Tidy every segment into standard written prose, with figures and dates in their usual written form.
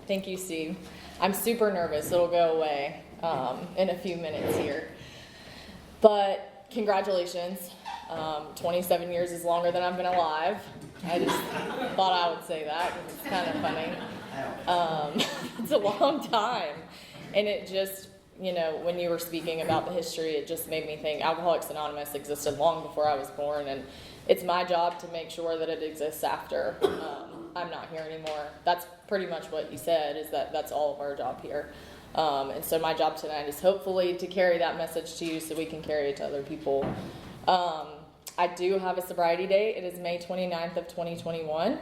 Thank you, Steve. I'm super nervous. It'll go away in a few minutes here. But congratulations. 27 years is longer than I've been alive. I just thought I would say that because it's kind of funny. It's a long time. And it just, when you were speaking about the history, it just made me think Alcoholics Anonymous existed long before I was born. And it's my job to make sure that it exists after I'm not here anymore. That's pretty much what you said, is that's all of our job here. And so my job tonight is hopefully to carry that message to you so we can carry it to other people. I do have a sobriety date. It is May 29th of 2021.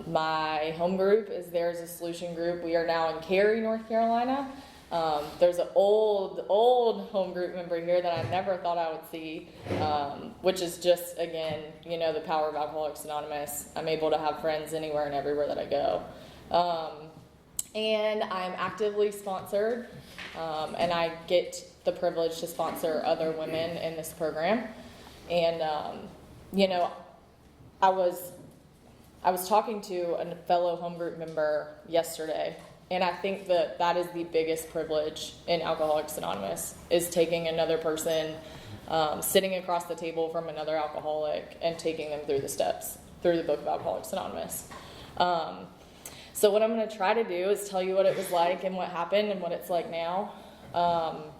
My home group is There Is a Solution group. We are now in Cary, North Carolina. There's an old home group member here that I never thought I would see, which is just, again, the power of Alcoholics Anonymous. I'm able to have friends anywhere and everywhere that I go. And I'm actively sponsored, and I get the privilege to sponsor other women in this program. And, I was talking to a fellow home group member yesterday, and I think that is the biggest privilege in Alcoholics Anonymous, is taking another person, sitting across the table from another alcoholic and taking them through the steps, through the book of Alcoholics Anonymous. So what I'm going to try to do is tell you what it was like and what happened and what it's like now. I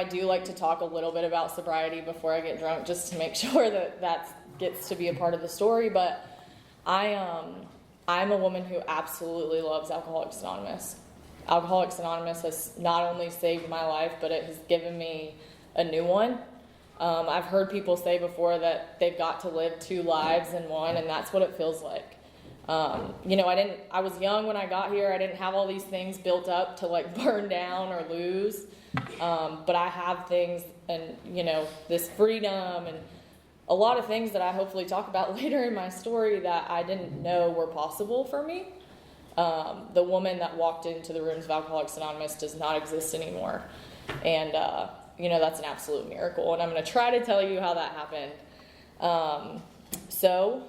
do like to talk a little bit about sobriety before I get drunk, just to make sure that gets to be a part of the story. But I'm a woman who absolutely loves Alcoholics Anonymous. Alcoholics Anonymous has not only saved my life, but it has given me a new one. I've heard people say before that they've got to live two lives in one, and that's what it feels like. I was young when I got here. I didn't have all these things built up to burn down or lose. But I have things and, this freedom and a lot of things that I hopefully talk about later in my story that I didn't know were possible for me. The woman that walked into the rooms of Alcoholics Anonymous does not exist anymore. And, that's an absolute miracle. And I'm going to try to tell you how that happened. So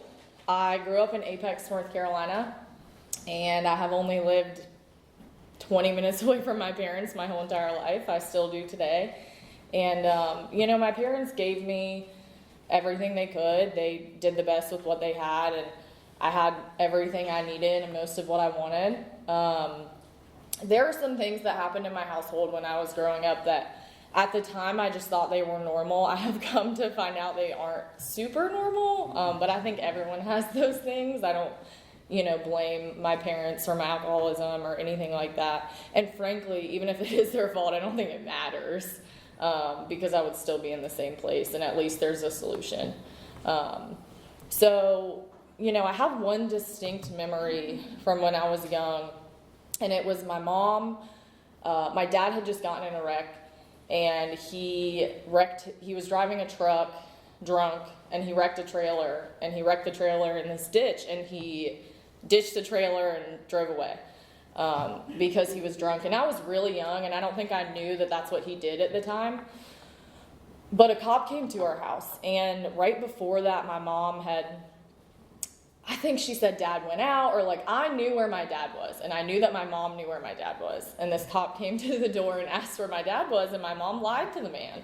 I grew up in Apex, North Carolina, and I have only lived 20 minutes away from my parents my whole entire life. I still do today. And, my parents gave me everything they could. They did the best with what they had, and I had everything I needed and most of what I wanted. There are some things that happened in my household when I was growing up that at the time I just thought they were normal. I have come to find out they aren't super normal, but I think everyone has those things. I don't blame my parents for my alcoholism or anything like that. And frankly, even if it is their fault, I don't think it matters, because I would still be in the same place, and at least there's a solution. So, I have one distinct memory from when I was young, and it was my mom. My dad had just gotten in a wreck, and he was driving a truck drunk, and he wrecked a trailer, and he wrecked the trailer in this ditch, and he ditched the trailer and drove away because he was drunk. And I was really young, and I don't think I knew that that's what he did at the time. But a cop came to our house, and right before that, my mom I think she said Dad went out, or I knew where my dad was, and I knew that my mom knew where my dad was. And this cop came to the door and asked where my dad was, and my mom lied to the man.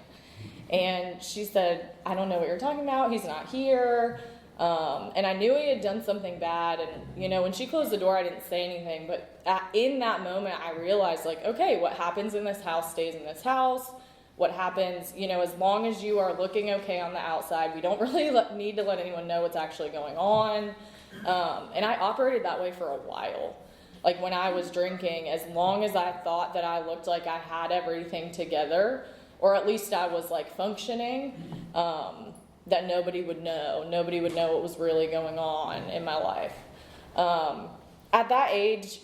And she said, I don't know what you're talking about. He's not here. And I knew he had done something bad. And, when she closed the door, I didn't say anything. But in that moment, I realized, okay, what happens in this house stays in this house. What happens, as long as you are looking okay on the outside, we don't really need to let anyone know what's actually going on. And I operated that way for a while. When I was drinking, as long as I thought that I looked like I had everything together, or at least I was functioning, that nobody would know. Nobody would know what was really going on in my life. At that age,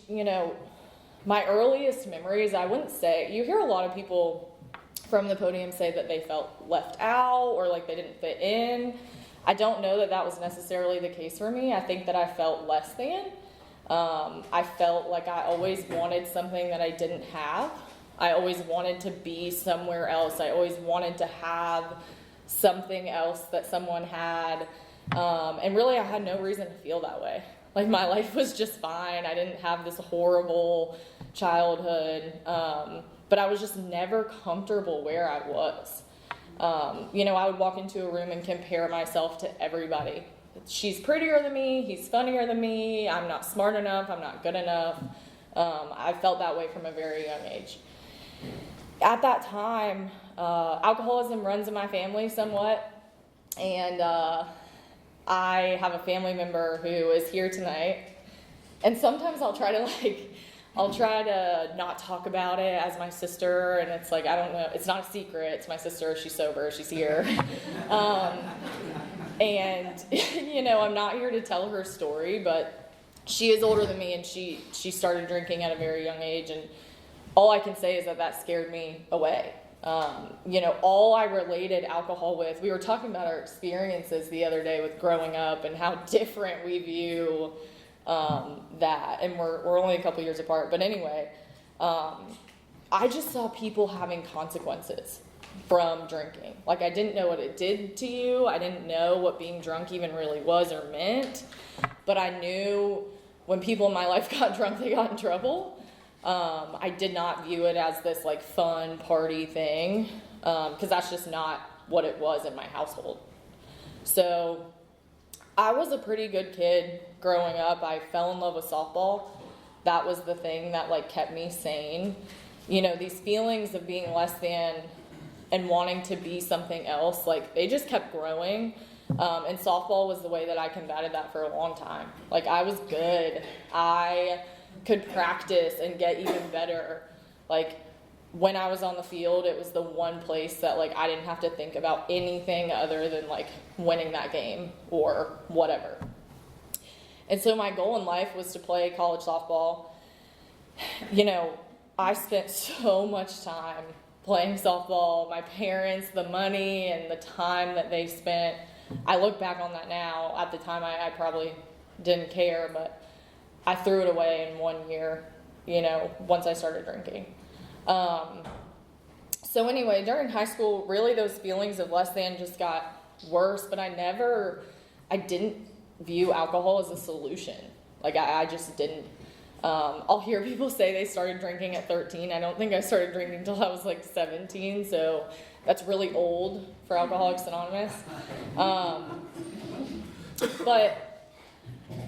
my earliest memories, I wouldn't say, you hear a lot of people from the podium say that they felt left out or they didn't fit in. I don't know that that was necessarily the case for me. I think that I felt less than. I felt like I always wanted something that I didn't have. I always wanted to be somewhere else. I always wanted to have something else that someone had. And really, I had no reason to feel that way. Like, my life was just fine. I didn't have this horrible childhood, but I was just never comfortable where I was. I would walk into a room and compare myself to everybody. She's prettier than me, he's funnier than me, I'm not smart enough, I'm not good enough. I felt that way from a very young age. At that time, alcoholism runs in my family somewhat, and I have a family member who is here tonight, and sometimes I'll try to not talk about it as my sister, and it's like, I don't know, it's not a secret, it's my sister, she's sober, she's here. And, I'm not here to tell her story, but she is older than me, and she started drinking at a very young age, and all I can say is that scared me away. All I related alcohol with, we were talking about our experiences the other day with growing up and how different we view that, and we're only a couple years apart, but anyway, I just saw people having consequences from drinking. Like, I didn't know what it did to you, I didn't know what being drunk even really was or meant, but I knew when people in my life got drunk, they got in trouble. I did not view it as this like fun party thing, because that's just not what it was in my household. So I was a pretty good kid growing up. I fell in love with softball. That was the thing that like kept me sane. These feelings of being less than and wanting to be something else, like they just kept growing. And softball was the way that I combated that for a long time. Like, I was good. I could practice and get even better. Like, when I was on the field, it was the one place that like I didn't have to think about anything other than like winning that game or whatever. And so my goal in life was to play college softball. I spent so much time playing softball. My parents, the money and the time that they spent, I look back on that now. At the time, I probably didn't care, but I threw it away in 1 year, once I started drinking. So anyway, during high school, really those feelings of less than just got worse, but I didn't view alcohol as a solution. Like, I just didn't. I'll hear people say they started drinking at 13. I don't think I started drinking until I was like 17, so that's really old for Alcoholics Anonymous. But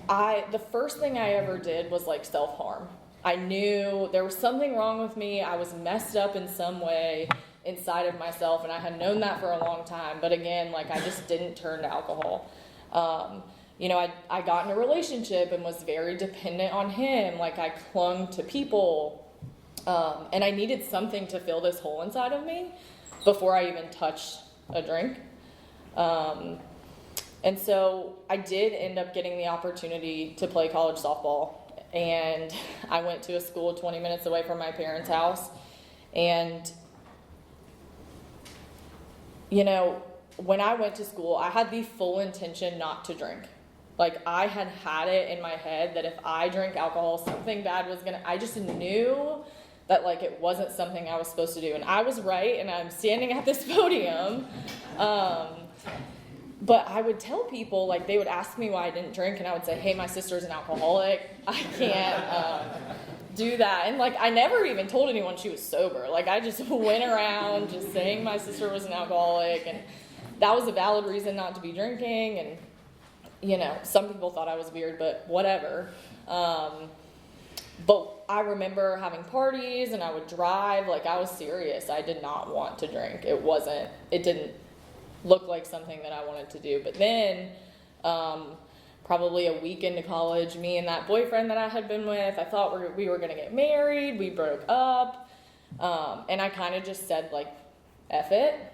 the first thing I ever did was like self-harm. I knew there was something wrong with me. I was messed up in some way inside of myself, and I had known that for a long time. But again, like, I just didn't turn to alcohol. I got in a relationship and was very dependent on him. Like, I clung to people, and I needed something to fill this hole inside of me before I even touched a drink. And so I did end up getting the opportunity to play college softball, and I went to a school 20 minutes away from my parents' house. And, when I went to school, I had the full intention not to drink. Like, I had it in my head that if I drank alcohol, something bad was I just knew that, like, it wasn't something I was supposed to do. And I was right, and I'm standing at this podium. But I would tell people, like, they would ask me why I didn't drink, and I would say, hey, my sister's an alcoholic. I can't do that. And, like, I never even told anyone she was sober. Like, I just went around just saying my sister was an alcoholic, and that was a valid reason not to be drinking. And, some people thought I was weird, but whatever. But I remember having parties, and I would drive. Like, I was serious. I did not want to drink. It didn't look like something that I wanted to do. But then, probably a week into college, me and that boyfriend that I had been with, I thought we were going to get married. We broke up. And I kind of just said, like, F it.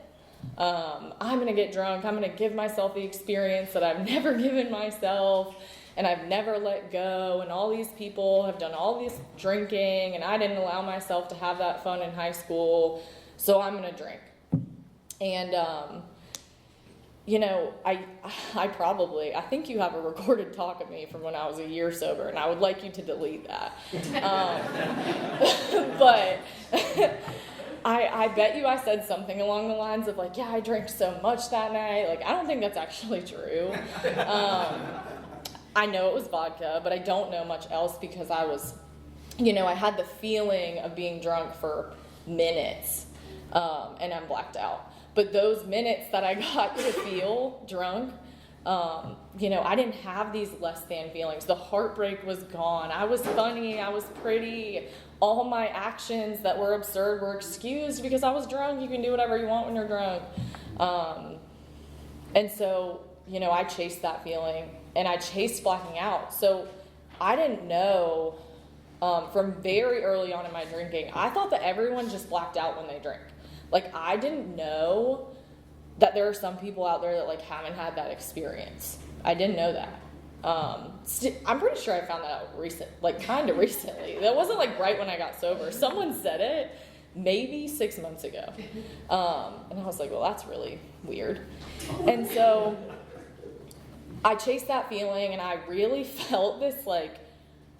I'm going to get drunk. I'm going to give myself the experience that I've never given myself, and I've never let go, and all these people have done all this drinking, and I didn't allow myself to have that fun in high school, so I'm going to drink. And, I think you have a recorded talk of me from when I was a year sober, and I would like you to delete that. But I bet you I said something along the lines of, like, yeah, I drank so much that night. Like, I don't think that's actually true. I know it was vodka, but I don't know much else because I was, I had the feeling of being drunk for minutes, and I'm blacked out. But those minutes that I got to feel drunk, I didn't have these less than feelings. The heartbreak was gone. I was funny. I was pretty. All my actions that were absurd were excused because I was drunk. You can do whatever you want when you're drunk. And so, I chased that feeling, and I chased blacking out. So I didn't know, from very early on in my drinking, I thought that everyone just blacked out when they drink. Like, I didn't know that there are some people out there that, like, haven't had that experience. I didn't know that. I'm pretty sure I found that out kind of recently. That wasn't, like, right when I got sober. Someone said it maybe 6 months ago. And I was like, well, that's really weird. And so I chased that feeling, and I really felt this, like,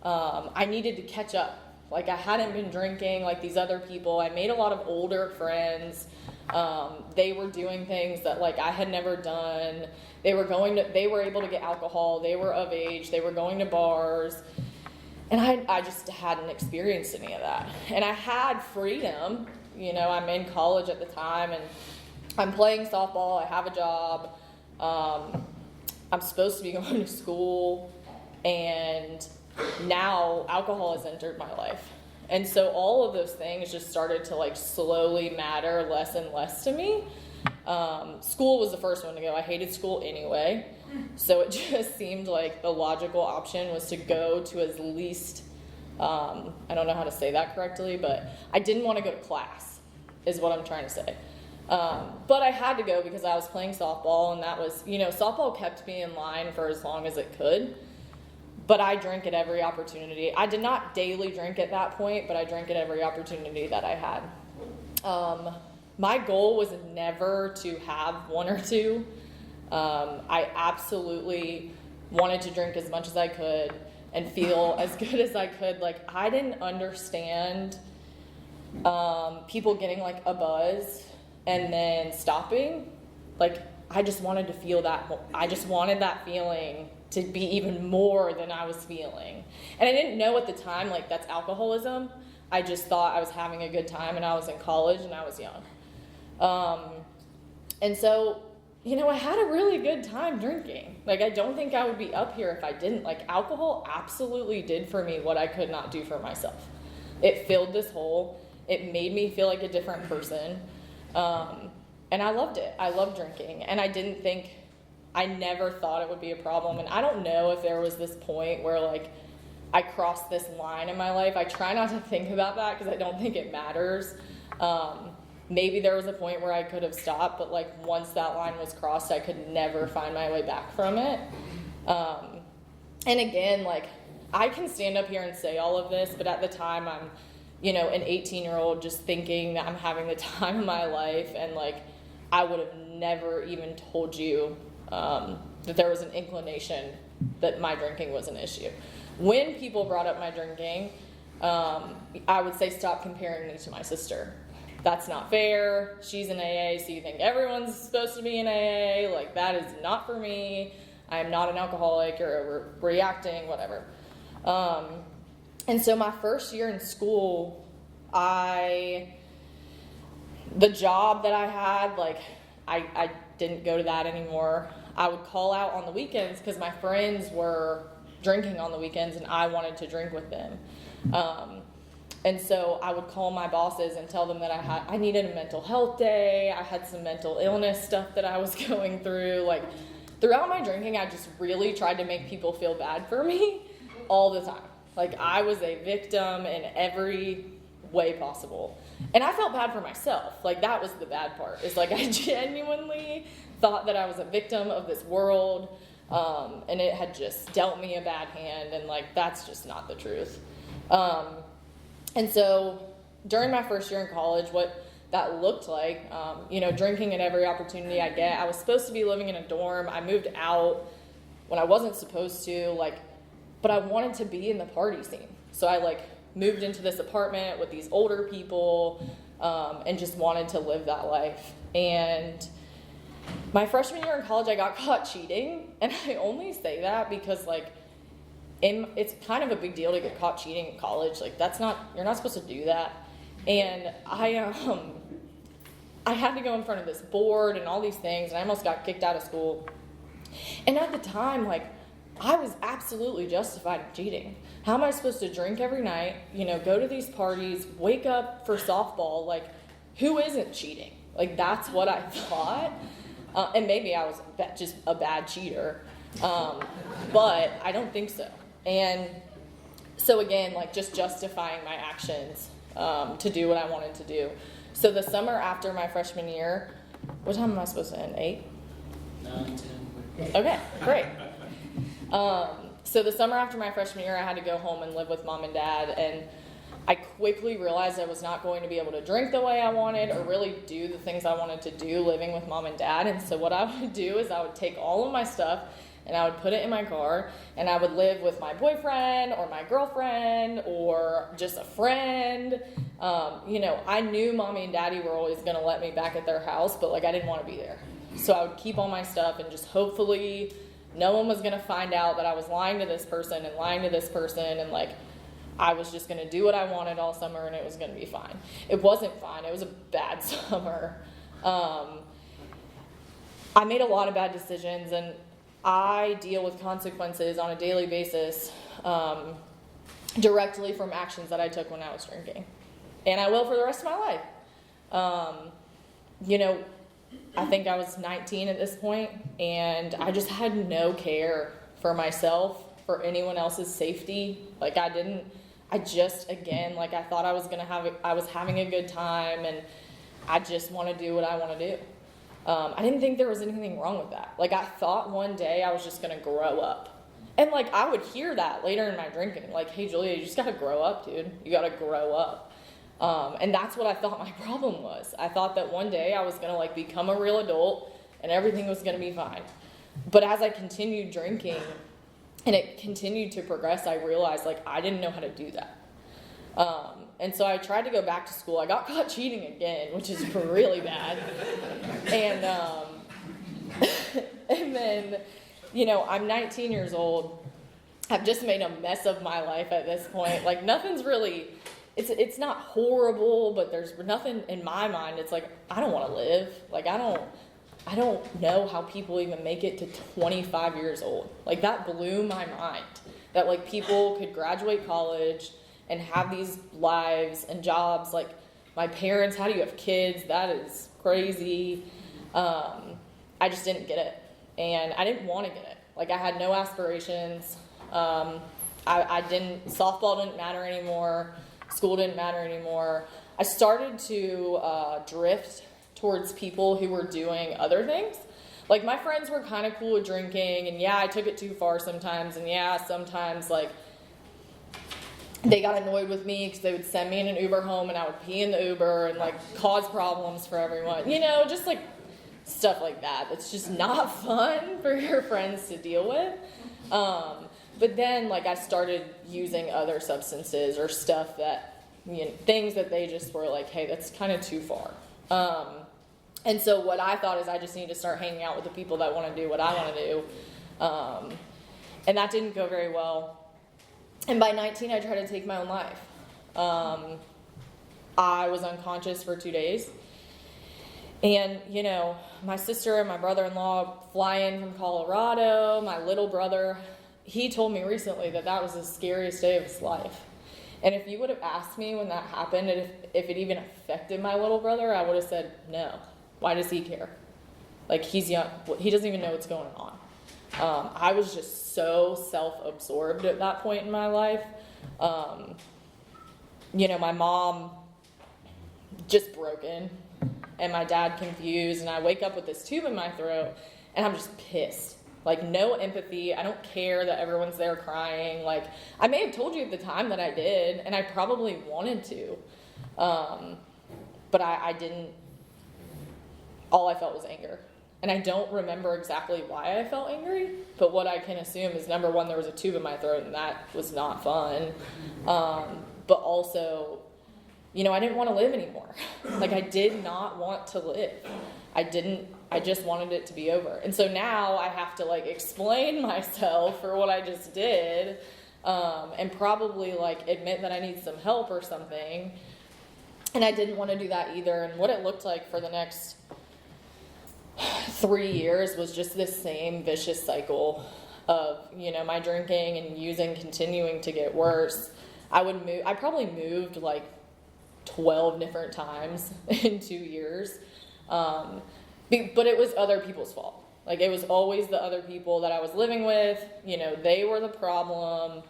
I needed to catch up. Like, I hadn't been drinking like these other people. I made a lot of older friends. They were doing things that, like, I had never done. They were able to get alcohol. They were of age. They were going to bars. And I just hadn't experienced any of that. And I had freedom. I'm in college at the time, and I'm playing softball. I have a job. I'm supposed to be going to school. And now alcohol has entered my life. And so all of those things just started to, like, slowly matter less and less to me. School was the first one to go. I hated school anyway. So it just seemed like the logical option was to go to as least, I don't know how to say that correctly, but I didn't want to go to class, is what I'm trying to say. But I had to go because I was playing softball, and that was, softball kept me in line for as long as it could. But I drank at every opportunity. I did not daily drink at that point, but I drank at every opportunity that I had. My goal was never to have one or two. I absolutely wanted to drink as much as I could and feel as good as I could. Like, I didn't understand people getting, like, a buzz and then stopping. Like, I just wanted to feel that. I just wanted that feeling to be even more than I was feeling. And I didn't know at the time, like, that's alcoholism. I just thought I was having a good time, and I was in college, and I was young. And so, I had a really good time drinking. Like, I don't think I would be up here if I didn't. Like, alcohol absolutely did for me what I could not do for myself. It filled this hole. It made me feel like a different person. And I loved it. I loved drinking. And I never thought it would be a problem. And I don't know if there was this point where, like, I crossed this line in my life. I try not to think about that because I don't think it matters. Maybe there was a point where I could have stopped, but, like, once that line was crossed, I could never find my way back from it. And again, like, I can stand up here and say all of this, but at the time I'm, an 18-year-old just thinking that I'm having the time of my life, and, like, I would have never even told you that there was an inclination that my drinking was an issue. When people brought up my drinking, I would say, stop comparing me to my sister. That's not fair. She's in AA, so you think everyone's supposed to be in AA. Like, that is not for me. I'm not an alcoholic or reacting, whatever. And so my first year in school, the job that I had, like, I didn't go to that anymore. I would call out on the weekends because my friends were drinking on the weekends, and I wanted to drink with them. And so I would call my bosses and tell them that I needed a mental health day. I had some mental illness stuff that I was going through. Like, throughout my drinking, I just really tried to make people feel bad for me all the time. Like, I was a victim in every way possible. And I felt bad for myself. Like, that was the bad part. It's like, I genuinely thought that I was a victim of this world, and it had just dealt me a bad hand, and, like, that's just not the truth. And so during my first year in college, what that looked like, drinking at every opportunity I get. I was supposed to be living in a dorm. I moved out when I wasn't supposed to, but I wanted to be in the party scene. So I, moved into this apartment with these older people, and just wanted to live that life. And my freshman year in college, I got caught cheating. And I only say that because, it's kind of a big deal to get caught cheating in college. Like, you're not supposed to do that. And I had to go in front of this board and all these things, and I almost got kicked out of school. And at the time, like, I was absolutely justified in cheating. How am I supposed to drink every night, go to these parties, wake up for softball? Like, who isn't cheating? Like, that's what I thought. And maybe I was just a bad cheater. But I don't think so. And so again, like, just justifying my actions to do what I wanted to do. So the summer after my freshman year, what time am I supposed to end? 8? 9, 10. Okay, great. So the summer after my freshman year, I had to go home and live with mom and dad, and I quickly realized I was not going to be able to drink the way I wanted or really do the things I wanted to do living with mom and dad. And so what I would do is I would take all of my stuff and I would put it in my car, and I would live with my boyfriend or my girlfriend or just a friend. I knew mommy and daddy were always going to let me back at their house, but like, I didn't want to be there. So I would keep all my stuff, and just hopefully no one was going to find out that I was lying to this person and lying to this person, and like, I was just going to do what I wanted all summer, and it was going to be fine. It wasn't fine. It was a bad summer. I made a lot of bad decisions, and I deal with consequences on a daily basis directly from actions that I took when I was drinking. And I will for the rest of my life. I think I was 19 at this point, and I just had no care for myself, for anyone else's safety. Like, I thought I was having a good time, and I just want to do what I want to do. I didn't think there was anything wrong with that. Like, I thought one day I was just going to grow up. And like, I would hear that later in my drinking. Like, hey, Julia, you just got to grow up, dude. You got to grow up. And that's what I thought my problem was. I thought that one day I was going to like become a real adult and everything was going to be fine. But as I continued drinking and it continued to progress, I realized like I didn't know how to do that. And so I tried to go back to school. I got caught cheating again, which is really bad. And, and then, I'm 19 years old. I've just made a mess of my life at this point. Like, nothing's really, it's not horrible, but there's nothing in my mind. It's like, I don't want to live. Like, I don't know how people even make it to 25 years old. Like, that blew my mind. That like people could graduate college and have these lives and jobs. Like, my parents, how do you have kids? That is crazy. I just didn't get it. And I didn't want to get it. Like, I had no aspirations. Softball didn't matter anymore. School didn't matter anymore. I started to drift towards people who were doing other things. Like, my friends were kind of cool with drinking, and yeah, I took it too far sometimes, and yeah, sometimes, like, they got annoyed with me because they would send me in an Uber home, and I would pee in the Uber and, like, cause problems for everyone. Just, like, stuff like that. It's just not fun for your friends to deal with. But then, like, I started using other substances or stuff that, things that they just were like, hey, that's kind of too far. And so what I thought is I just need to start hanging out with the people that want to do what I want to do. And that didn't go very well. And by 19, I tried to take my own life. I was unconscious for 2 days. And, my sister and my brother-in-law fly in from Colorado. My little brother, he told me recently that was the scariest day of his life. And if you would have asked me when that happened, and if it even affected my little brother, I would have said, no. Why does he care? Like, he's young. He doesn't even know what's going on. I was just so self-absorbed at that point in my life. My mom just broken, and my dad confused, and I wake up with this tube in my throat, and I'm just pissed. Like, no empathy. I don't care that everyone's there crying. Like, I may have told you at the time that I did, and I probably wanted to. But I didn't. All I felt was anger. And I don't remember exactly why I felt angry, but what I can assume is, number one, there was a tube in my throat, and that was not fun. But also, I didn't want to live anymore. Like, I did not want to live. I just wanted it to be over. And so now I have to, like, explain myself for what I just did. and probably like admit that I need some help or something. And I didn't want to do that either. And what it looked like for the next 3 years was just this same vicious cycle of, you know, my drinking and using continuing to get worse. I probably moved like 12 different times in 2 years. But it was other people's fault. Like, it was always the other people that I was living with. You know, they were the problem.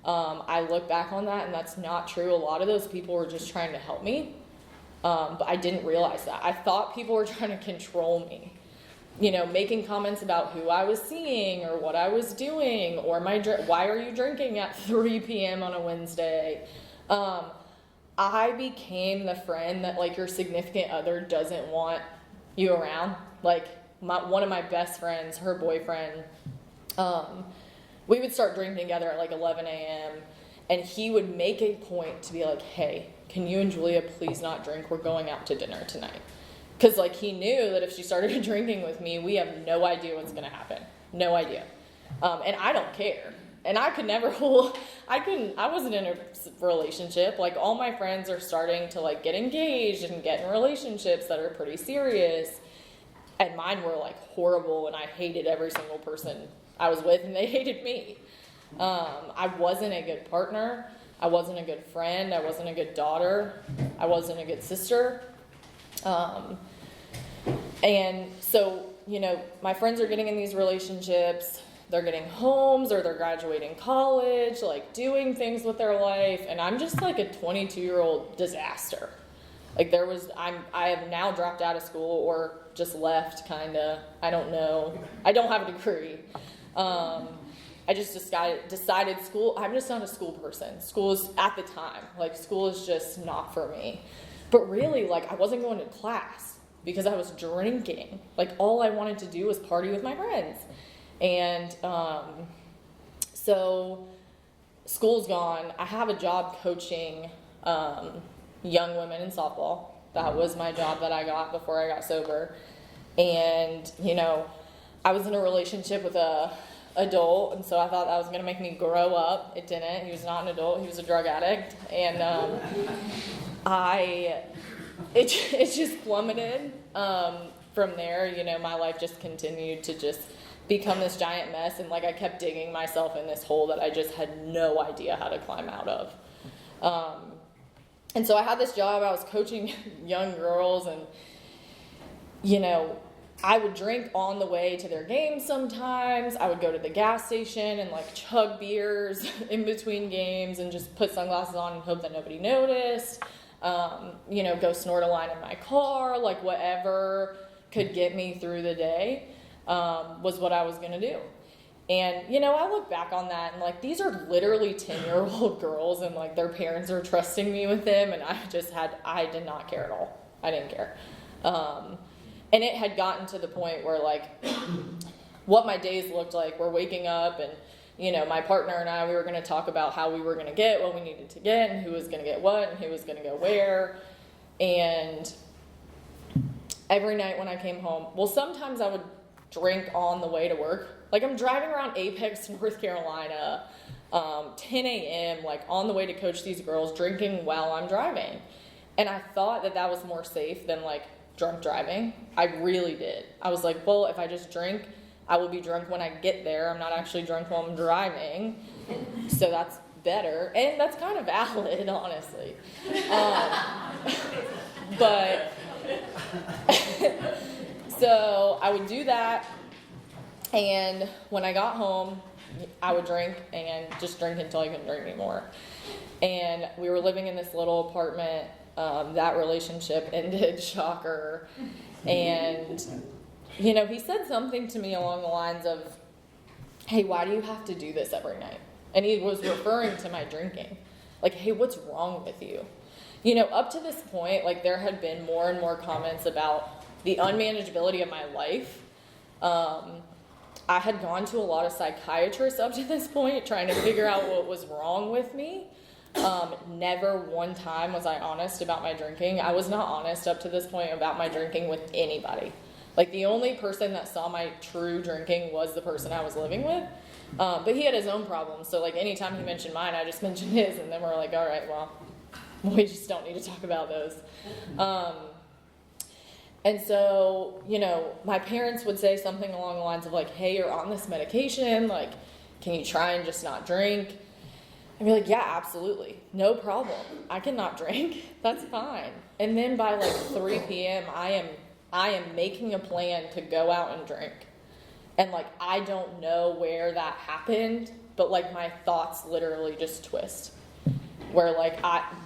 I look back on that, and that's not true. A lot of those people were just trying to help me. But I didn't realize that. I thought people were trying to control me. You know, making comments about who I was seeing or what I was doing or why are you drinking at 3 p.m. on a Wednesday? I became the friend that, like, your significant other doesn't want you around. Like, one of my best friends, her boyfriend, we would start drinking together at like 11 a.m. and he would make a point to be like, hey, can you and Julia please not drink? We're going out to dinner tonight. Because, like, he knew that if she started drinking with me, we have no idea what's going to happen. No idea. And I don't care. And I could never, I wasn't in a relationship. Like, all my friends are starting to, like, get engaged and get in relationships that are pretty serious. And mine were, like, horrible, and I hated every single person I was with, and they hated me. I wasn't a good partner. I wasn't a good friend. I wasn't a good daughter. I wasn't a good sister. And so, you know, my friends are getting in these relationships, they're getting homes, or they're graduating college, like doing things with their life, and I'm just like a 22-year-old disaster. Like, I have now dropped out of school or just left, kinda. I don't know. I don't have a degree. I just decided school, I'm just not a school person. School is, at the time, like, school is just not for me. But really, like, I wasn't going to class because I was drinking. Like, all I wanted to do was party with my friends. And so school's gone. I have a job coaching young women in softball. That was my job that I got before I got sober. And, you know, I was in a relationship with a adult, and so I thought that was going to make me grow up. It didn't. He was not an adult. He was a drug addict. And it just plummeted from there. You know, my life just continued to just become this giant mess, and, like, I kept digging myself in this hole that I just had no idea how to climb out of. And so I had this job. I was coaching young girls, and, you know, I would drink on the way to their games sometimes. I would go to the gas station and, like, chug beers in between games and just put sunglasses on and hope that nobody noticed. You know, go snort a line in my car, like, whatever could get me through the day was what I was going to do. And, you know, I look back on that and, like, these are literally 10-year-old girls, and, like, their parents are trusting me with them, and I did not care at all. I didn't care. And it had gotten to the point where, like, what my days looked like were waking up, and, you know, my partner and I, we were going to talk about how we were going to get what we needed to get, and who was going to get what, and who was going to go where. And every night when I came home, well, sometimes I would drink on the way to work. Like, I'm driving around Apex, North Carolina, 10 a.m., like, on the way to coach these girls, drinking while I'm driving. And I thought that that was more safe than, like, drunk driving. I really did. I was like, well, if I just drink, I will be drunk when I get there. I'm not actually drunk while I'm driving. So that's better. And that's kind of valid, honestly. But so I would do that. And when I got home, I would drink and just drink until I couldn't drink anymore. And we were living in this little apartment. That relationship ended, shocker. And, you know, he said something to me along the lines of, hey, why do you have to do this every night? And he was referring to my drinking. Like, hey, what's wrong with you? You know, up to this point, like, there had been more and more comments about the unmanageability of my life. I had gone to a lot of psychiatrists up to this point trying to figure out what was wrong with me. Never one time was I honest about my drinking. I was not honest up to this point about my drinking with anybody. Like, the only person that saw my true drinking was the person I was living with. But he had his own problems. So like anytime he mentioned mine, I just mentioned his, and then we're like, all right, well, we just don't need to talk about those. And so, my parents would say something along the lines of like, hey, you're on this medication, like, can you try and just not drink? I'd be like, yeah, absolutely. No problem. I cannot drink. That's fine. And then by like 3 p.m., I am making a plan to go out and drink. And like, I don't know where that happened, but like my thoughts literally just twist. Where like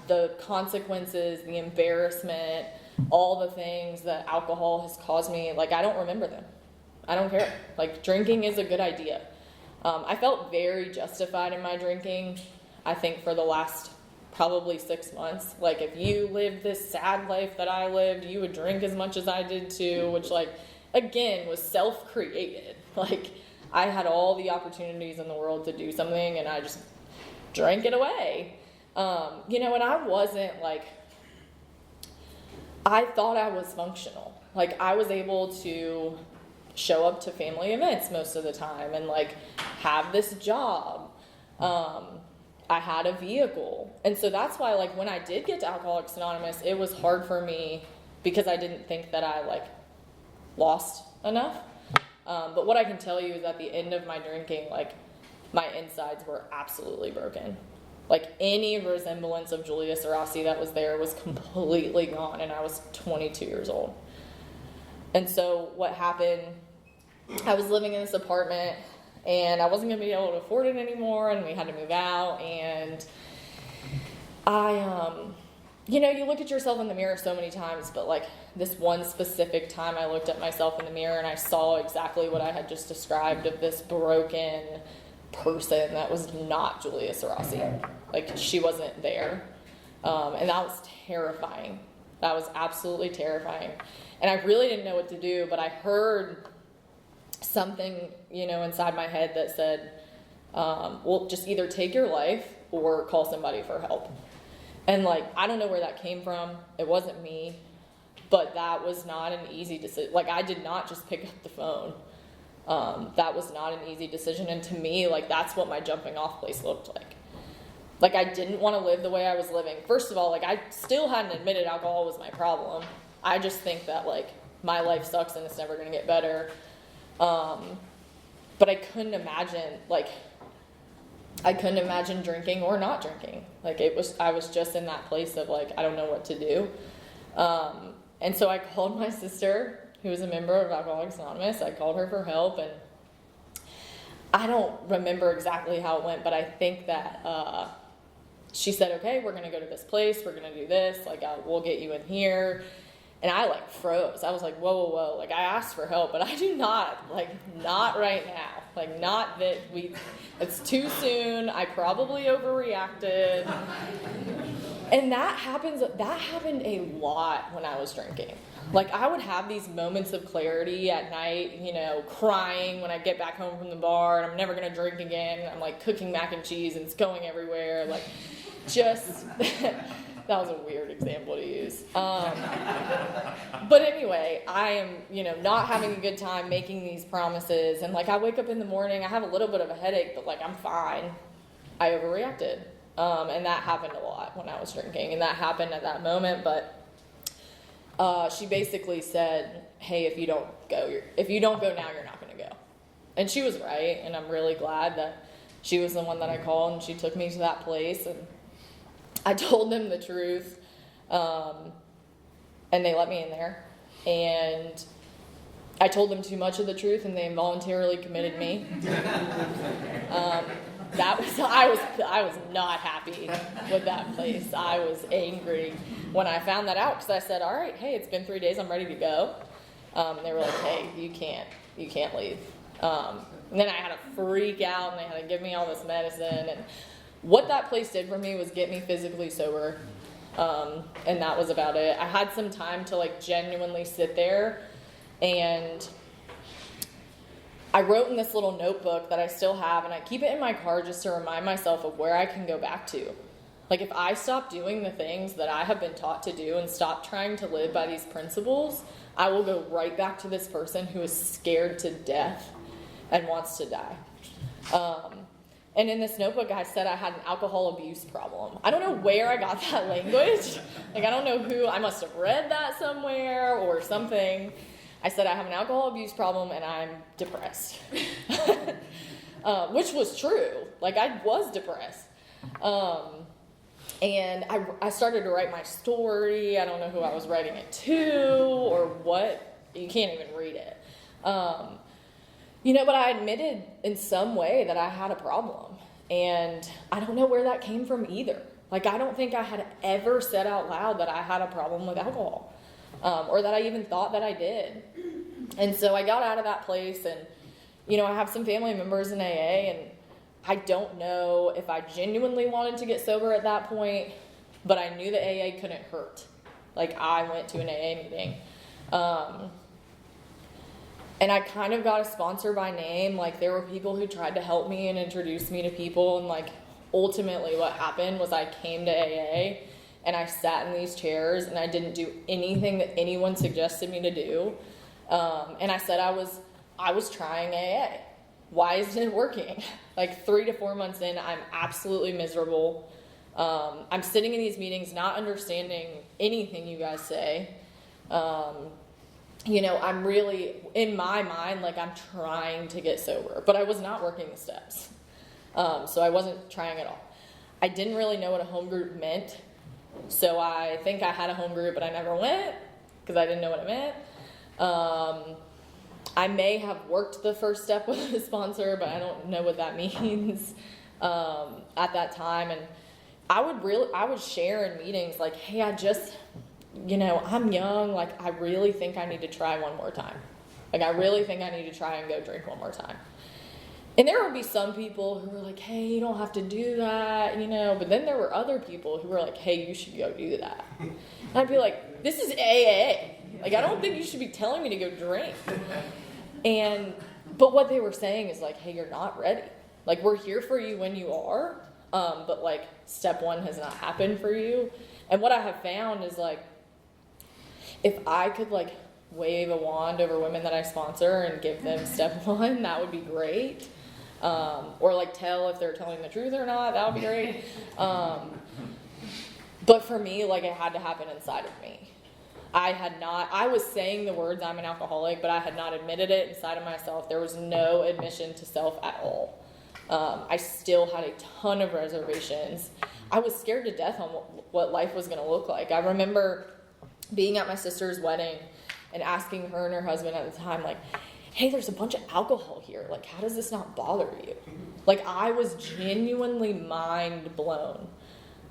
the consequences, the embarrassment, all the things that alcohol has caused me, like I don't remember them. I don't care. Like drinking is a good idea. I felt very justified in my drinking, I think for the last probably 6 months. Like if you lived this sad life that I lived, you would drink as much as I did too, which like, again, was self-created. Like I had all the opportunities in the world to do something and I just drank it away. And I wasn't like, I thought I was functional. Like I was able to show up to family events most of the time and like have this job. I had a vehicle. And so that's why like when I did get to Alcoholics Anonymous, it was hard for me because I didn't think that I like lost enough. But what I can tell you is at the end of my drinking, like my insides were absolutely broken. Like any resemblance of Julia Sarasi that was there was completely gone, and I was 22 years old. And so what happened, I was living in this apartment and I wasn't going to be able to afford it anymore, and we had to move out. And I, you look at yourself in the mirror so many times, but like this one specific time I looked at myself in the mirror and I saw exactly what I had just described of this broken person that was not Julia Sarasi. Like she wasn't there. And that was terrifying. That was absolutely terrifying. And I really didn't know what to do, but I heard something, inside my head that said, well, just either take your life or call somebody for help. And like, I don't know where that came from. It wasn't me, but that was not an easy decision. Like I did not just pick up the phone. That was not an easy decision. And to me, like that's what my jumping off place looked like. Like I didn't want to live the way I was living. First of all, like I still hadn't admitted alcohol was my problem. I just think that like my life sucks and it's never going to get better. But I couldn't imagine drinking or not drinking. Like I was just in that place of like, I don't know what to do. And so I called my sister, who was a member of Alcoholics Anonymous. I called her for help, and I don't remember exactly how it went, but I think that, she said, okay, we're going to go to this place. We're going to do this. Like, we'll get you in here. And I like froze. I was like, whoa, whoa, whoa. Like I asked for help, but I do not right now. Like not that it's too soon. I probably overreacted. And that happened a lot when I was drinking. Like I would have these moments of clarity at night, crying when I get back home from the bar and I'm never going to drink again. I'm like cooking mac and cheese and it's going everywhere. Like just, that was a weird example to use. But anyway, I am, not having a good time making these promises. And like I wake up in the morning, I have a little bit of a headache, but like I'm fine. I overreacted. And that happened a lot when I was drinking. And that happened at that moment, but she basically said, hey, if you don't go now, you're not going to go. And she was right, and I'm really glad that she was the one that I called, and she took me to that place, and I told them the truth, and they let me in there. And I told them too much of the truth, and they involuntarily committed me. I was not happy with that place. I was angry when I found that out, because I said, all right, hey, it's been 3 days, I'm ready to go. And they were like, hey, you can't leave. And then I had to freak out, and they had to give me all this medicine. And what that place did for me was get me physically sober. And that was about it. I had some time to like genuinely sit there, and I wrote in this little notebook that I still have, and I keep it in my car just to remind myself of where I can go back to. Like if I stop doing the things that I have been taught to do and stop trying to live by these principles, I will go right back to this person who is scared to death and wants to die. And in this notebook, I said I had an alcohol abuse problem. I don't know where I got that language. Like, I don't know who, I must have read that somewhere or something. I said I have an alcohol abuse problem and I'm depressed. Which was true. Like, I was depressed. And I started to write my story. I don't know who I was writing it to or what. You can't even read it. But I admitted in some way that I had a problem. And I don't know where that came from either. Like, I don't think I had ever said out loud that I had a problem with alcohol. Or that I even thought that I did. And so I got out of that place and, I have some family members in AA, and I don't know if I genuinely wanted to get sober at that point, but I knew that AA couldn't hurt. Like, I went to an AA meeting. And I kind of got a sponsor by name. Like, there were people who tried to help me and introduce me to people, and like, ultimately what happened was I came to AA and I sat in these chairs and I didn't do anything that anyone suggested me to do. And I said I was trying AA. Why isn't it working? Like, 3 to 4 months in, I'm absolutely miserable. I'm sitting in these meetings not understanding anything you guys say. I'm really, in my mind, like, I'm trying to get sober, but I was not working the steps. So I wasn't trying at all. I didn't really know what a home group meant. So I think I had a home group, but I never went because I didn't know what it meant. I may have worked the first step with a sponsor, but I don't know what that means at that time. And I would share in meetings like, hey, I'm young. Like, I really think I need to try one more time. Like, I really think I need to try and go drink one more time. And there would be some people who were like, hey, you don't have to do that, But then there were other people who were like, hey, you should go do that. And I'd be like, this is AA. Like, I don't think you should be telling me to go drink. But what they were saying is like, hey, you're not ready. Like, we're here for you when you are. But like, step 1 has not happened for you. And what I have found is like, if I could like wave a wand over women that I sponsor and give them step 1, that would be great. Or like tell if they're telling the truth or not, that would be great. But for me, like, it had to happen inside of me. I was saying the words, I'm an alcoholic, but I had not admitted it inside of myself. There was no admission to self at all. I still had a ton of reservations. I was scared to death on what life was going to look like. I remember being at my sister's wedding and asking her and her husband at the time, like, hey, there's a bunch of alcohol here. Like, how does this not bother you? Like, I was genuinely mind blown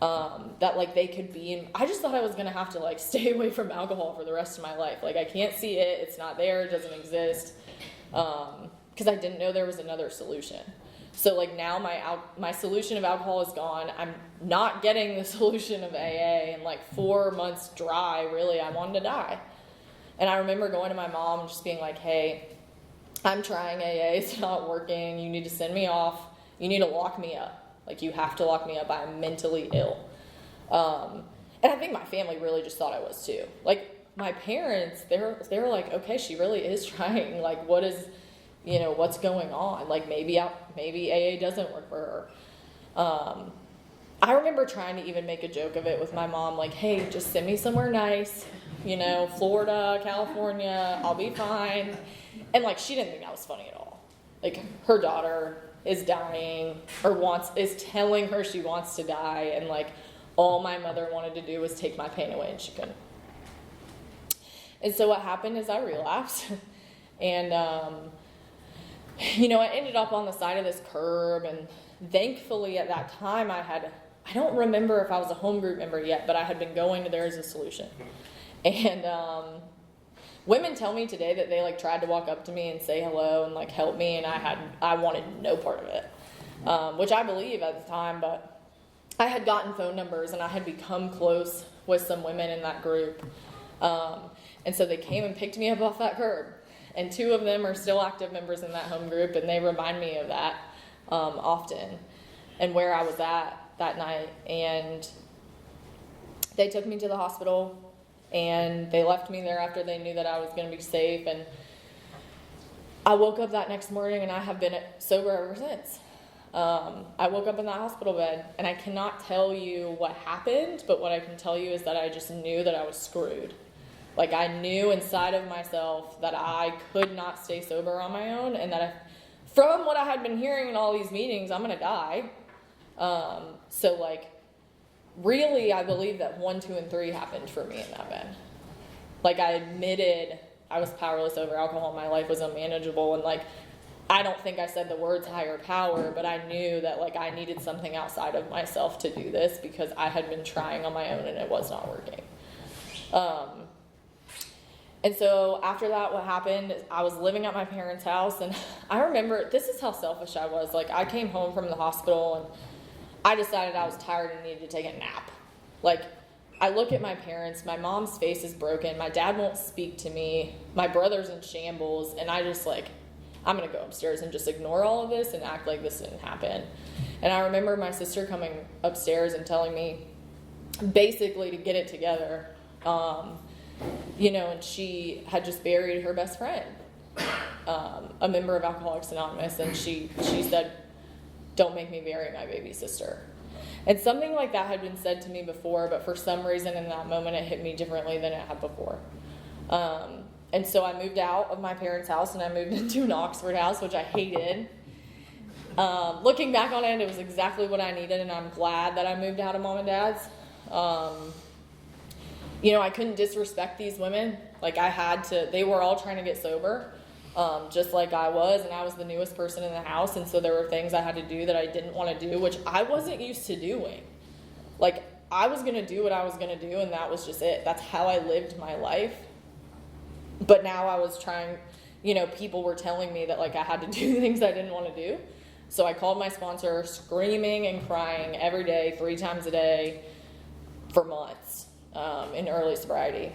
that, like, they could be in. I just thought I was going to have to, like, stay away from alcohol for the rest of my life. Like, I can't see it. It's not there. It doesn't exist. Because I didn't know there was another solution. So, like, now my solution of alcohol is gone. I'm not getting the solution of AA. And, like, 4 months dry, really, I wanted to die. And I remember going to my mom and just being like, hey, I'm trying AA. It's not working. You need to send me off. You need to lock me up. Like, you have to lock me up. I'm mentally ill. And I think my family really just thought I was too. Like, my parents, they were like, okay, she really is trying. Like, what is, what's going on? Like, maybe AA doesn't work for her. I remember trying to even make a joke of it with my mom, like, hey, just send me somewhere nice, Florida, California, I'll be fine. And, like, she didn't think that was funny at all. Like, her daughter is dying or is telling her she wants to die, and, like, all my mother wanted to do was take my pain away, and she couldn't. And so what happened is I relapsed, and, I ended up on the side of this curb, and thankfully at that time I don't remember if I was a home group member yet, but I had been going to There Is a Solution. And women tell me today that they, like, tried to walk up to me and say hello and, like, help me, and I wanted no part of it, which I believe at the time, but I had gotten phone numbers and I had become close with some women in that group. And so they came and picked me up off that curb. And 2 of them are still active members in that home group, and they remind me of that often and where I was at that night. And they took me to the hospital, and they left me there after they knew that I was going to be safe. And I woke up that next morning and I have been sober ever since. I woke up in that hospital bed and I cannot tell you what happened, but what I can tell you is that I just knew that I was screwed. Like, I knew inside of myself that I could not stay sober on my own, and that from what I had been hearing in all these meetings, I'm going to die. So, like, really, I believe that 1, 2, and 3 happened for me in that bed. Like, I admitted I was powerless over alcohol. My life was unmanageable, and, like, I don't think I said the words higher power, but I knew that, like, I needed something outside of myself to do this because I had been trying on my own and it was not working. And so after that, what happened, I was living at my parents' house, and I remember, this is how selfish I was. Like, I came home from the hospital, and I decided I was tired and needed to take a nap. Like, I look at my parents, my mom's face is broken, my dad won't speak to me, my brother's in shambles, and I just, like, I'm going to go upstairs and just ignore all of this and act like this didn't happen. And I remember my sister coming upstairs and telling me basically to get it together. And she had just buried her best friend, a member of Alcoholics Anonymous, and she said, "Don't make me bury my baby sister." And something like that had been said to me before, but for some reason in that moment it hit me differently than it had before. And so I moved out of my parents' house and I moved into an Oxford house, which I hated. Looking back on it, it was exactly what I needed, and I'm glad that I moved out of mom and dad's. I couldn't disrespect these women. Like, I had to, they were all trying to get sober, just like I was, and I was the newest person in the house, and so there were things I had to do that I didn't want to do, which I wasn't used to doing. Like, I was going to do what I was going to do, and that was just it. That's how I lived my life. But now I was trying, people were telling me that, like, I had to do things I didn't want to do. So I called my sponsor, screaming and crying every day, 3 times a day, for months. In early sobriety.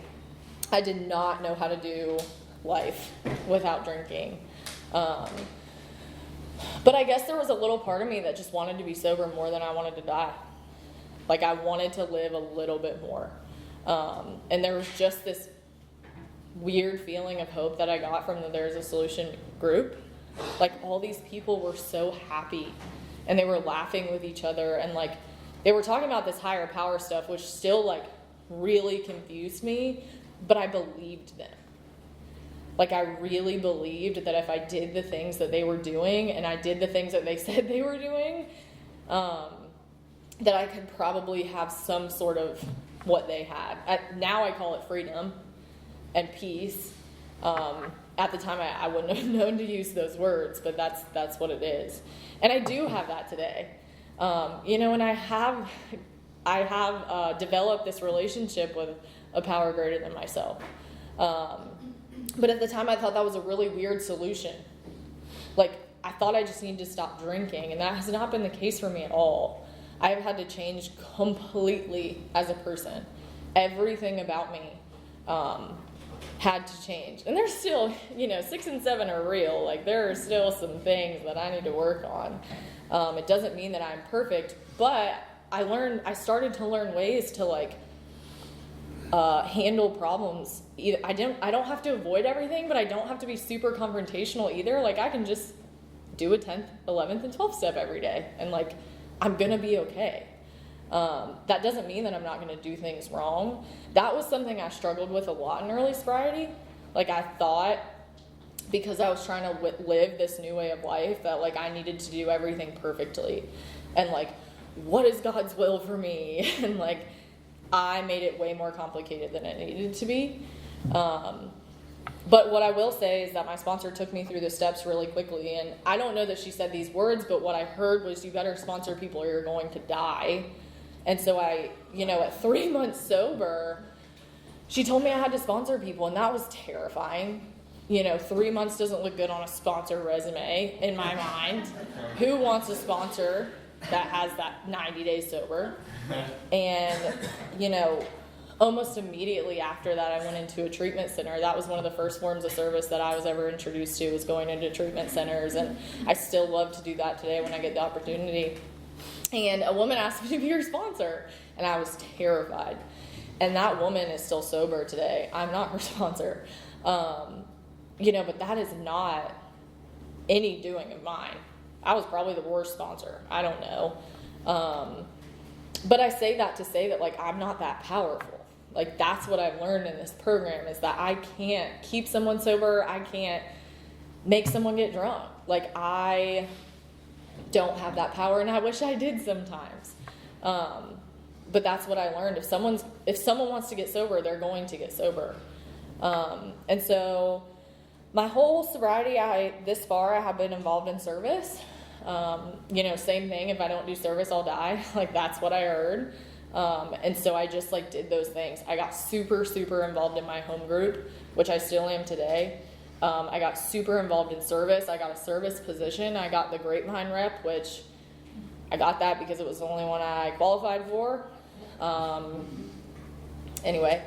I did not know how to do life without drinking. But I guess there was a little part of me that just wanted to be sober more than I wanted to die. Like, I wanted to live a little bit more. And there was just this weird feeling of hope that I got from the There's a Solution group. Like, all these people were so happy, and they were laughing with each other, and, like, they were talking about this higher power stuff, which still, like, really confused me, but I believed them. Like, I really believed that if I did the things that they were doing, and I did the things that they said they were doing, that I could probably have some sort of what they had. Now I call it freedom and peace. At the time, I wouldn't have known to use those words, but that's what it is. And I do have that today. And I have developed this relationship with a power greater than myself. But at the time, I thought that was a really weird solution. Like, I thought I just needed to stop drinking, and that has not been the case for me at all. I have had to change completely as a person. Everything about me had to change. And there's still, 6 and 7 are real. Like, there are still some things that I need to work on. It doesn't mean that I'm perfect, but I started to learn ways to, like, handle problems. I don't have to avoid everything, but I don't have to be super confrontational either. Like, I can just do a 10th, 11th, and 12th step every day, and, like, I'm gonna be okay. That doesn't mean that I'm not gonna do things wrong. That was something I struggled with a lot in early sobriety. Like, I thought, because I was trying to live this new way of life, that, like, I needed to do everything perfectly, and, like, what is God's will for me? And, like, I made it way more complicated than it needed to be. But what I will say is that my sponsor took me through the steps really quickly, and I don't know that she said these words, but what I heard was, you better sponsor people or you're going to die. And so I, at 3 months sober, she told me I had to sponsor people, and that was terrifying. 3 months doesn't look good on a sponsor resume in my mind. Who wants a sponsor that has that 90 days sober? And, almost immediately after that, I went into a treatment center. That was one of the first forms of service that I was ever introduced to, was going into treatment centers. And I still love to do that today when I get the opportunity. And a woman asked me to be her sponsor, and I was terrified. And that woman is still sober today. I'm not her sponsor. But that is not any doing of mine. I was probably the worst sponsor. I don't know. But I say that to say that, like, I'm not that powerful. Like, that's what I've learned in this program, is that I can't keep someone sober. I can't make someone get drunk. Like, I don't have that power, and I wish I did sometimes. But that's what I learned. If someone wants to get sober, they're going to get sober. And so my whole sobriety, this far, I have been involved in service. Same thing. If I don't do service, I'll die. Like, that's what I heard. And so I just, like, did those things. I got super, super involved in my home group, which I still am today. I got super involved in service. I got a service position. I got the Grapevine rep, which I got that because it was the only one I qualified for. Anyway,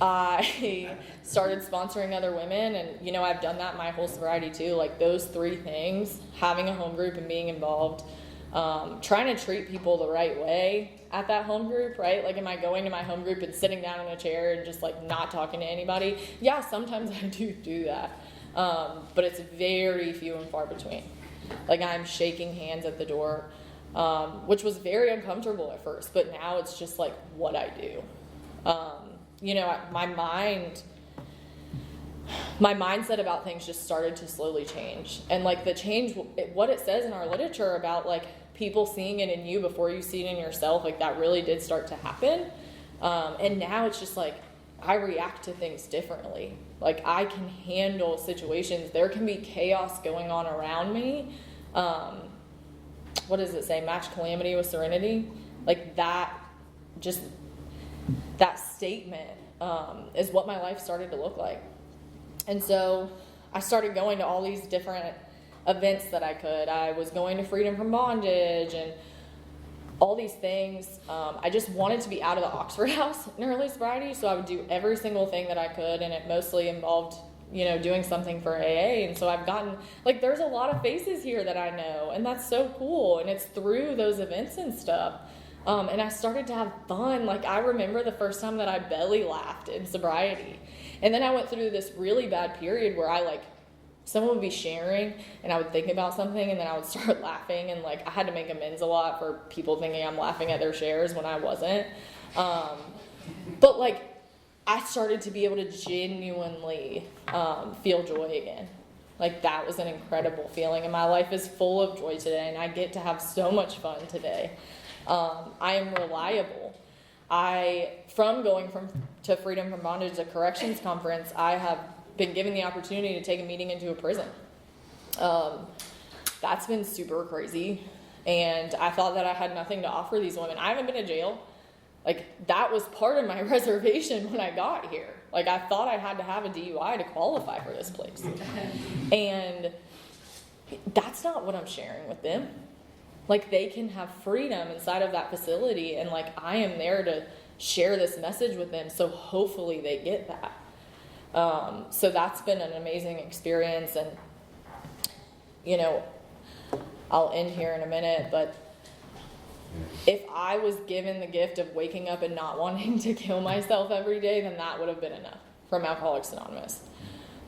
I started sponsoring other women, and, I've done that my whole sobriety too. Like, those 3 things, having a home group and being involved, trying to treat people the right way at that home group, right? Like, am I going to my home group and sitting down in a chair and just, like, not talking to anybody? Yeah, sometimes I do that. But it's very few and far between. Like, I'm shaking hands at the door, which was very uncomfortable at first, but now it's just, like, what I do. My mindset about things just started to slowly change. And, like, the change, what it says in our literature about, like, people seeing it in you before you see it in yourself, like, that really did start to happen. And now it's just, like, I react to things differently. Like, I can handle situations. There can be chaos going on around me. What does it say? Match calamity with serenity. Like, that statement is what my life started to look like. And so I started going to all these different events that I could. I was going to Freedom from Bondage and all these things. I just wanted to be out of the Oxford House in early sobriety, so I would do every single thing that I could, and it mostly involved, doing something for AA. And so I've gotten, like, there's a lot of faces here that I know, and that's so cool, and it's through those events and stuff. And I started to have fun. Like, I remember the first time that I belly laughed in sobriety. And then I went through this really bad period where someone would be sharing and I would think about something and then I would start laughing, and, like, I had to make amends a lot for people thinking I'm laughing at their shares when I wasn't. But, like, I started to be able to genuinely feel joy again. Like, that was an incredible feeling, and my life is full of joy today, and I get to have so much fun today. I am reliable. From going to Freedom from Bondage, a corrections conference, I have been given the opportunity to take a meeting into a prison. That's been super crazy, and I thought that I had nothing to offer these women. I haven't been to jail. Like, that was part of my reservation when I got here. Like, I thought I had to have a DUI to qualify for this place. And that's not what I'm sharing with them. Like, they can have freedom inside of that facility, and, like, I am there to share this message with them, so hopefully they get that. So that's been an amazing experience, and, I'll end here in a minute, but if I was given the gift of waking up and not wanting to kill myself every day, then that would have been enough from Alcoholics Anonymous.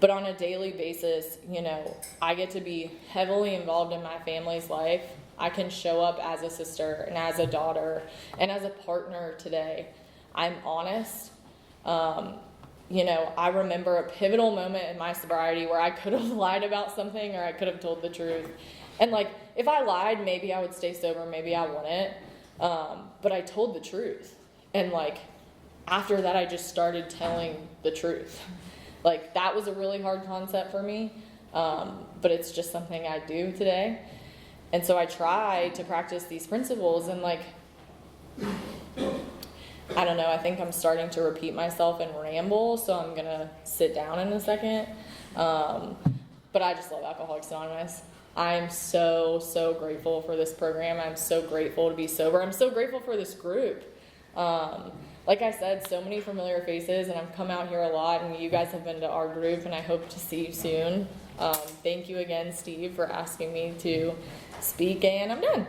But on a daily basis, I get to be heavily involved in my family's life. I can show up as a sister and as a daughter and as a partner today. I'm honest. I remember a pivotal moment in my sobriety where I could have lied about something or I could have told the truth. And, like, if I lied, maybe I would stay sober, maybe I wouldn't. But I told the truth. And, like, after that, I just started telling the truth. Like, that was a really hard concept for me. But it's just something I do today. And so I try to practice these principles, and, like, I don't know, I think I'm starting to repeat myself and ramble, so I'm going to sit down in a second. But I just love Alcoholics Anonymous. I'm so, so grateful for this program. I'm so grateful to be sober. I'm so grateful for this group. Like I said, so many familiar faces, and I've come out here a lot, and you guys have been to our group, and I hope to see you soon. Thank you again, Steve, for asking me to speak, and I'm done.